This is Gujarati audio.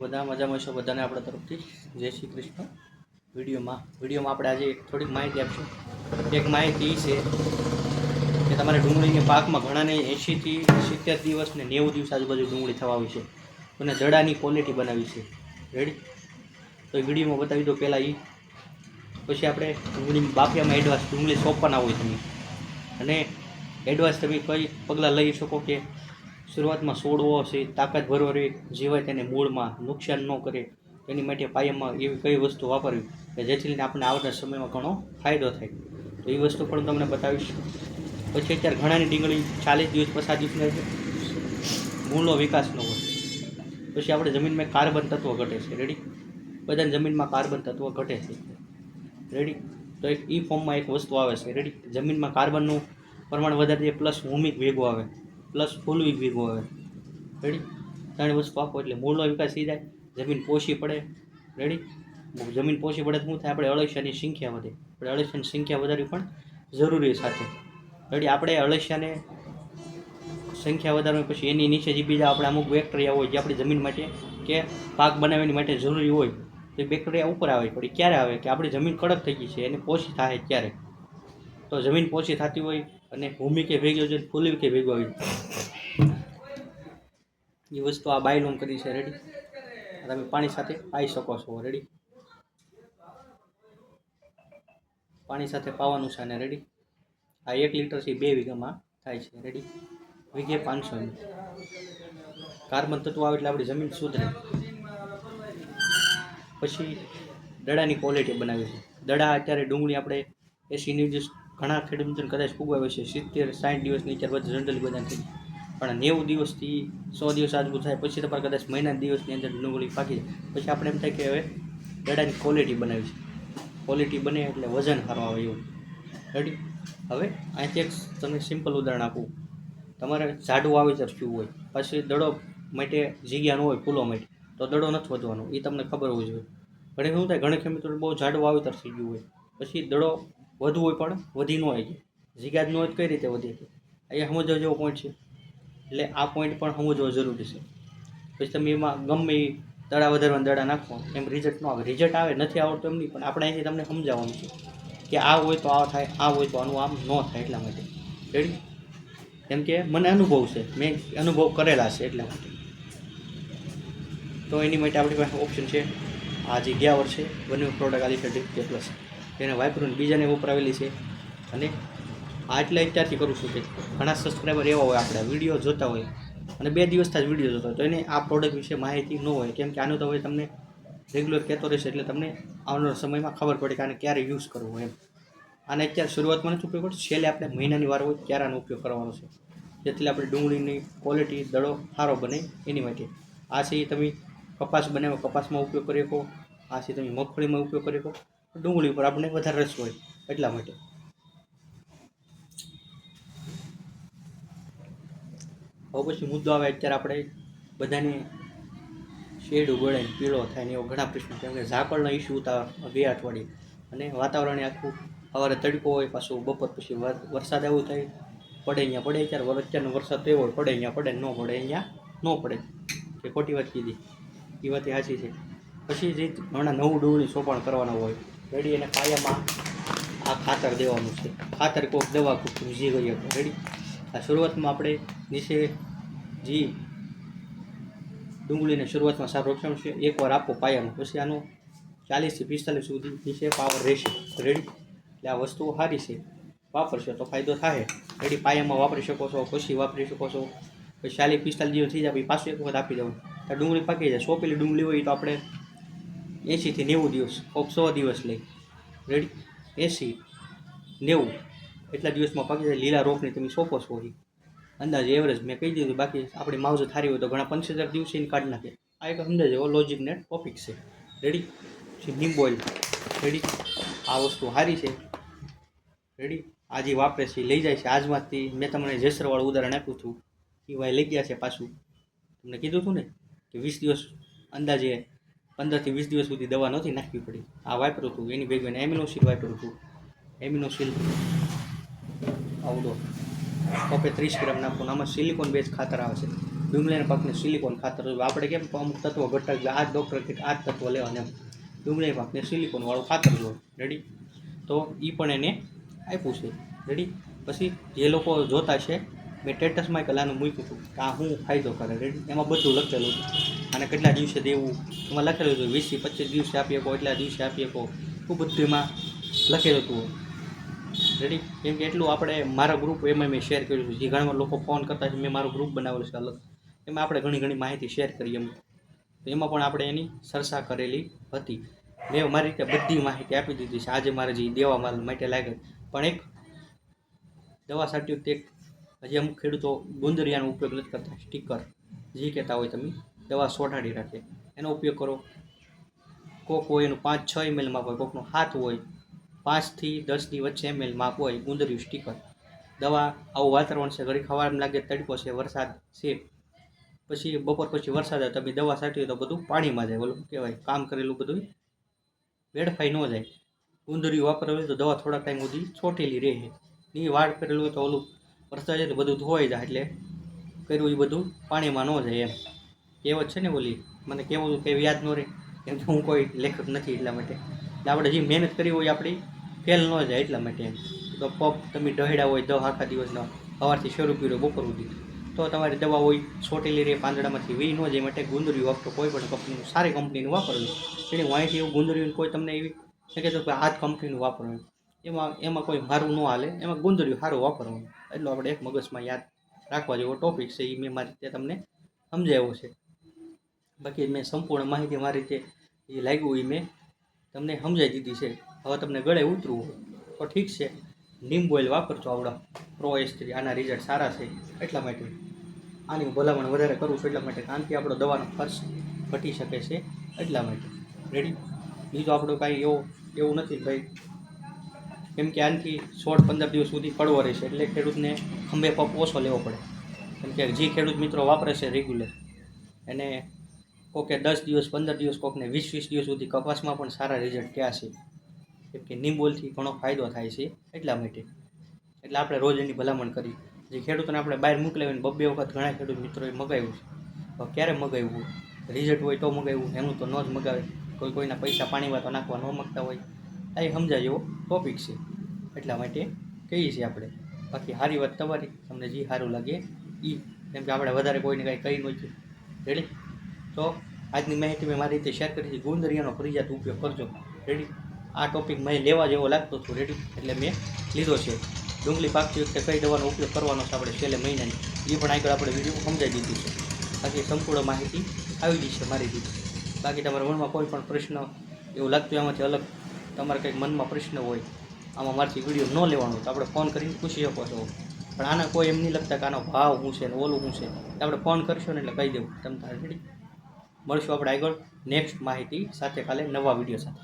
બધા મજામાં છો બધાને આપણા તરફથી જય શ્રી કૃષ્ણ. વિડીયોમાં આપણે આજે થોડીક માહિતી આપશું. એક માહિતી છે કે તમારે ડુંગળીની પાકમાં ઘણાને 80થી 70 દિવસ ને 90 દિવસ આજુબાજુ ડુંગળી થવા આવી છે અને દડાની ક્વોલિટી બનાવી છે. રેડી? તો એ વિડીયોમાં બતાવી દો પહેલાં એ, પછી આપણે ડુંગળીની બાફિયામાં એડવાન્સ ડુંગળી સોંપવાના હોય તમે, અને એડવાન્સ તમે કઈ પગલાં લઈ શકો કે શરૂઆતમાં છોડવો છે તાકાત ભરવાની જીવાય તેને મૂળમાં નુકસાન ન કરે, તેની માટે પાયામાં એવી કઈ વસ્તુ વાપરવી કે જેથી લઈને આપણે આવનાર સમયમાં ઘણો ફાયદો થાય. તો એ વસ્તુ પણ તમને બતાવીશ. પછી અત્યારે ઘણાની ડુંગળી 40 દિવસ 50 દિવસની મૂળનો વિકાસ ન હોય. પછી આપણે જમીનમાં કાર્બન તત્વ ઘટે છે. રેડી? બધાની જમીનમાં કાર્બન તત્વ ઘટે છે. રેડી? તો એક ઈ ફોર્મમાં એક વસ્તુ આવે છે. રેડી? જમીનમાં કાર્બનનું પ્રમાણ વધારે પ્લસ હુમિક ભેગું આવે, પ્લસ ફુલવિક ભેગું આવે. રેડી? ત્રણ વસ્તુ આપો એટલે મૂળનો વિકાસ થઈ જાય, જમીન પોષી પડે. રેડી? જમીન પોષી પડે તો શું થાય? આપણે અળસિયાની સંખ્યા વધે. આપણે અળસિયાની સંખ્યા વધારવી પણ જરૂરી સાથે. રેડી? આપણે અળસિયાને સંખ્યા વધારવી, પછી એની નીચે જે બીજા આપણે અમુક બેક્ટેરિયા હોય જે આપણી જમીન માટે કે પાક બનાવવાની માટે જરૂરી હોય, તો એ બેક્ટેરિયા ઉપર આવે. પણ એ ક્યારે આવે? કે આપણી જમીન કડક થઈ ગઈ છે, એને પોષી થાય ત્યારે. તો જમીન પોષી થતી હોય અને ભૂમિકે ભેગી હોય, ફૂલવિકે ભેગું આવી એ વસ્તુ આ બાયલોન કરી છે. રેડી? તમે પાણી સાથે પાઈ શકો છો. રેડી? પાણી સાથે પાવાનું છે અને રેડી? આ 1 લીટરથી 2 વીઘામાં થાય છે. રેડી? વીઘે 500 ml. કાર્બન તત્વ આવે એટલે આપણી જમીન સુધરે. પછી દડાની ક્વોલિટી બનાવી છે. દડા અત્યારે ડુંગળી આપણે 80 દિવસ, ઘણા ખેડૂતોને કદાચ ફૂગવાવે છે 70-60 દિવસની અત્યારે જનરલી બધાને થઈ, પણ 90 દિવસથી 100 દિવસ આજુ થાય પછી તમારે કદાચ મહિના દિવસની અંદર ડુંગળી પાકી જાય. પછી આપણે એમ થાય કે હવે દડાની ક્વોલિટી બનાવી છે. ક્વોલિટી બને એટલે વજન સારું આવે એવું. રેડી? હવે અહીંથી એક તમને સિમ્પલ ઉદાહરણ આપું. તમારે જાડું વાવેતર થયું હોય, પછી દડો માટે જગ્યા ન હોય ફૂલો માટે, તો દડો નથી વધવાનો, એ તમને ખબર હોવી જોઈએ. ઘણી શું થાય, ઘણી ખેડૂતો બહુ જાડું વાવેતર થઈ ગયું હોય, પછી દડો વધુ હોય પણ વધી ન હોય, જગ્યા જ ન હોય કઈ રીતે વધી? અહીંયા સમજવા જેવો પોઈન્ટ છે. એટલે આ પોઈન્ટ પણ સમજવો જરૂરી છે. પછી તમે એમાં ગમે એ દડા વધારવાના દડા નાખો એમ રિઝલ્ટ ન આવે. રિઝલ્ટ આવે નથી આવડતું એમ નહીં, પણ આપણે અહીંથી તમને સમજાવવાનું છે કે આ હોય તો આ થાય, આ હોય તો આનું આમ ન થાય. એટલા માટે. રેડી? કેમ કે મને અનુભવ છે, મેં અનુભવ કરેલા છે એટલા માટે. તો એની માટે આપણી પાસે ઓપ્શન છે. આ જે ગયા વર્ષે બન્યું પ્રોડક્ટ આલી છે DK પ્લસ, એને વાપરીને બીજાને વપરાવેલી છે. અને આ એટલે અત્યારથી કરું છું કે ઘણા સબસ્ક્રાઈબર એવા હોય, આપણે વિડીયો જોતા હોય અને 2 દિવસથી જ વિડીયો જોતા હોય, તો એને આ પ્રોડક્ટ વિશે માહિતી ન હોય. કેમ કે આનું તો હવે તમને રેગ્યુલર કહેતો રહેશે એટલે તમને આવનારા સમયમાં ખબર પડે કે આને ક્યારે યુઝ કરવો એમ. આને અત્યારે શરૂઆતમાં નથી ઉપયોગ કરતો, છેલ્લે આપણે મહિનાની વાર હોય ત્યારે આનો ઉપયોગ કરવાનો છે, જેથી આપણે ડુંગળીની ક્વોલિટી દડો સારો બને એની માટે. આ છે એ તમે કપાસ બનાવો, કપાસમાં ઉપયોગ કરી શકો. આ છે તમે મગફળીમાં ઉપયોગ કરી શકો. ડુંગળી ઉપર આપણે વધારે રસ હોય એટલા માટે. હવે પછી મુદ્દો આવે, અત્યારે આપણે બધાને શેડ ઉગડે પીળો થાય ને એવો ઘણા પ્રશ્નો, કેમ કે ઝાકળના ઇસ્યુ હતા 2 અઠવાડિયે, અને વાતાવરણ આખું સવારે તડકો હોય, પાછું બપોર પછી વરસાદ એવું થાય, પડે અહીંયા પડે. અત્યારનો વરસાદ તો એવો હોય, પડે અહીંયા પડે, ન પડે અહીંયા ન પડે. કે ખોટી વાત કીધી? એ વાત સાચી છે. પછી જે ઘણા નવું ડુંગળી સોપાણ કરવાના હોય, રેડી? એને પાયામાં આ ખાતર દેવાનું છે. ખાતર કોઈક દવા કોઈક જે કરીએ. રેડી? આ શરૂઆતમાં આપણે નીચે જે ડુંગળીને શરૂઆતમાં સારું રક્ષણ છે, એકવાર આપો પાયામાં, પછી આનું 40થી 45 સુધી નીચે પાવર રહેશે. રેડી? એટલે આ વસ્તુઓ સારી છે, વાપરશો તો ફાયદો થાય. રેડી? પાયામાં વાપરી શકો છો, પછી વાપરી શકો છો. પછી 40-45 દિવસ થઈ જાય પછી પાછું એક વખત આપી દેવાનું, તો ડુંગળી પાકી જાય. સોંપેલી ડુંગળી હોય તો આપણે 80થી 90 દિવસ, 100 દિવસ લઈ. રેડી? 80-90 એટલા દિવસમાં પાકી જાય. લીલા રોપની તમે સોંપો છો એ અંદાજે એવરેજ મેં કહી દીધું. બાકી આપણી માવજત સારી હોય તો ઘણા 75 દિવસે એને કાઢી નાખે. આ એક સમજાય એવો લોજિક ને ટોપિક છે. રેડી? નીમ ઓઇલ. રેડી? આ વસ્તુ સારી છે. રેડી? આ જે વાપરે છે લઈ જાય છે. આજમાંથી મેં તમને જેસરવાળું ઉદાહરણ આપ્યું હતું, એ ભાઈ લઈ ગયા છે. પાછું તમને કીધું હતું ને કે 20 દિવસ અંદાજે 15થી 20 દિવસ સુધી દવા નથી નાખવી પડી. આ વાપર્યું હતું, એની ભેગું એને એમિનોસિલ વાપર્યું હતું. એમિનોસિલ આવડો કપે 30 ગ્રામ નાખવાનું. આમાં સિલિકોન બેઝ ખાતર આવે છે, ડુંગળીના પાકને સિલિકોન ખાતર. આપણે કેમ અમુક તત્વો ઘટક આ જ ડૉક્ટર કે આ જ તત્વો લેવાને એમ ડુંગળીના પાકને સિલિકોનવાળું ખાતર જોઈએ. રેડી? તો એ પણ એને આપ્યું છે. રેડી? પછી જે લોકો જોતા છે મેં સ્ટેટસમાં કલાનું મૂક્યું હતું કે આ શું ફાયદો કરે. રેડી? એમાં બધું લખેલું હતું અને કેટલા દિવસે દેવું એમાં લખેલું હતું. 20 થી 25 દિવસે આપી શકો, એટલા દિવસે આપી શકો, એવું બધું એમાં લખેલું હતું. રેડી? કેમ કે એટલું આપણે મારા ગ્રુપ એમાં મેં શેર કર્યું છે. જે ઘણા લોકો ફોન કરતા છે મેં મારું ગ્રુપ બનાવેલું છે અલગ, એમાં આપણે ઘણી માહિતી શેર કરી એમ. તો એમાં પણ આપણે એની ચર્ચા કરેલી હતી. મેં મારી રીતે બધી માહિતી આપી દીધી છે. આજે મારે જે દેવા માલ માટે લાગે પણ એક દવા સાટ્યું તે હજી અમુક ખેડૂતો ગુંદરિયાનો ઉપયોગ નથી કરતા. સ્ટીકર જે કહેતા હોય તમે દવા સોટાડી રાખે એનો ઉપયોગ કરો. કોક હોય એનું 5-6 ml માપ હોય, કોકનું 7 હોય, 5 થી 10 ની વચ્ચે ml માપ હોય. ગુંદરિયું સ્ટીકર દવા આવું વાતાવરણ છે, ઘડી ખવારમાં લાગે તડકો છે, વરસાદ છે, પછી બપોર પછી વરસાદ આવે તમે દવા છાંટી તો બધું પાણીમાં જાય. ઓલું કહેવાય કામ કરેલું બધું વેડફાઈ ન જાય. ગુંદરિયું વાપરેલું તો દવા થોડાક ટાઈમ સુધી છોટેલી રહે. એ વાળ કરેલું હોય તો ઓલું વરસાદ જાય તો બધું ધોવાઈ જાય, એટલે કર્યું એ બધું પાણીમાં ન જાય એમ. કહેવત છે ને ઓલી, મને કેવું કે યાદ ન રહે કેમ કે હું કોઈ લેખક નથી એટલા માટે. એટલે આપણે જે મહેનત કરી હોય આપણી ફેલ ન જાય એટલા માટે એમ. તો પગ તમે ઢહેડા હોય 10 આખા દિવસનો સવારથી શરૂ કર્યો બપોર સુધી તો તમારી દવા હોય છોટેલી રહે, પાંદડામાંથી વી ન જાય. માટે ગુંદરિયું વાપરો કોઈ પણ કંપનીનું, સારી કંપનીનું વાપરવું. એટલે હું અહીંથી એવું ગુંદરિયું કોઈ તમને એવી કહેતો કે આ જ કંપનીનું વાપરવું એમાં કોઈ મારું ન હાલે. એમાં ગુંદરિયું સારું વાપરવાનું. એટલું આપણે એક મગજમાં યાદ રાખવા જેવો ટોપિક છે. એ મેં મારી રીતે તમને સમજાવ્યો છે. બાકી મેં સંપૂર્ણ માહિતી મારી રીતે એ લાગ્યું એ મેં તમને સમજાવી દીધી છે. હવે તમને ગળે ઉતરવું હોય તો ઠીક છે, નીમ ઓઇલ વાપરજો આવડા પ્રો S3. આના રિઝલ્ટ સારા છે એટલા માટે આની હું ભલામણ વધારે કરું છું. એટલા માટે આનાથી આપણો દવાનો ખર્ચ ઘટી શકે છે એટલા માટે. રેડી? બીજું આપણું કાંઈ એવું નથી ભાઈ, કેમ કે આનાથી 16-15 દિવસ સુધી કડવો રહેશે. એટલે ખેડૂતને ખંભે પપ ઓછો લેવો પડે. કેમ કે જે ખેડૂત મિત્રો વાપરે છે રેગ્યુલર એને કોકે 10 દિવસ 15 દિવસ, કોકને 20 દિવસ સુધી કપાસમાં પણ સારા રિઝલ્ટ થયા છે. કેમ કે નીમ ઓઇલથી ઘણો ફાયદો થાય છે એટલા માટે. એટલે આપણે રોજ એની ભલામણ કરી. જે ખેડૂતોને આપણે બહાર મોકલાવીને 2 વખત ઘણા ખેડૂત મિત્રોએ મગાવ્યું છે. તો ક્યારે મગાવ્યું? રિઝલ્ટ હોય તો મગાવ્યું, એમનું તો ન જ મગાવે. કોઈના પૈસા પાણીમાં તો નાખવા ન માગતા હોય. આ એ સમજાય એવો ટોપિક છે એટલા માટે કહીએ છીએ આપણે. બાકી સારી વાત તમારી, તમને જે સારું લાગે એ. કેમ કે આપણે વધારે કોઈને કાંઈ કહી નથી. રેડી? તો આજની માહિતી મેં મારી રીતે શેર કરી છે. ગુંદરિયાનો ફરજિયાત ઉપયોગ કરજો. રેડી? આ ટોપિક મેં લેવા જેવો લાગતો હતો. રેડી? એટલે મેં લીધો છે. ડુંગળી પાકતી વખતે કઈ દવાનો ઉપયોગ કરવાનો છે આપણે છેલ્લે મહિનાની એ પણ આગળ આપણે વિડીયો સમજાવી દીધું છે. બાકી સંપૂર્ણ માહિતી આવી ગઈ છે મારી રીતે. બાકી તમારા મનમાં કોઈ પણ પ્રશ્ન એવું લાગતું એમાંથી અલગ તમારે કંઈક મનમાં પ્રશ્ન હોય, આમાં મારથી વિડીયો ન લેવાનો તો આપણે ફોન કરીને પૂછી શકો છો. પણ આના કોઈ એમ નહીં લગતા કે આનો ભાવ શું છે ને ઓલું શું છે. આપણે ફોન કરશો ને એટલે કહી દેવું તમ તારે. રેડી? મળશું આપણે આગળ નેક્સ્ટ માહિતી સાથે, કાલે નવા વિડીયો સાથે.